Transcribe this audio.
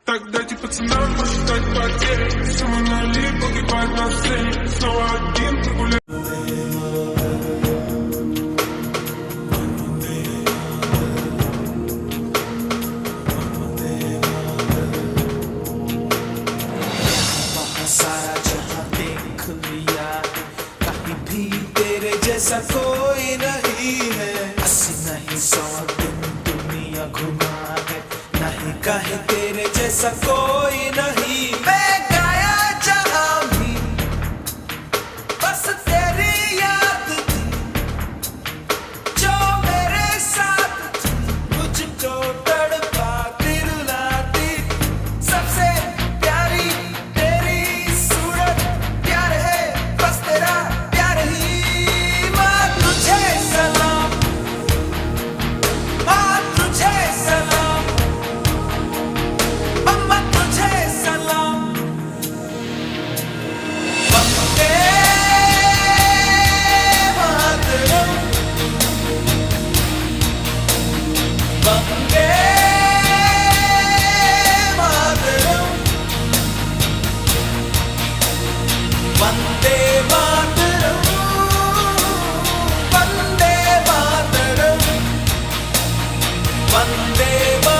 Так дайте пацанам посчитать потери. Сумма нули погибает на сцене. Снова один прогуляй. सारा जहां देख लिया, कहीं भी तेरे जैसा कोई नहीं है। 80 नहीं 100 दिन दुनिया घुमा है, नहीं कहीं तेरे जैसा कोई नहीं। मैं गाया जहां भी बस तेरी याद थी, जो मेरे साथ थी, मुझको तड़पाती रुलाती। सबसे प्यारी तेरी सूरत, प्यार है बस तेरा प्यार ही। माँ तुझे सलाम, माँ तुझे सलाम, अम्मा तुझे सलाम। वंदे मातरम, वंदे मातरम, वंदे मातरम, वंदे मातरम, वंदे मातरम।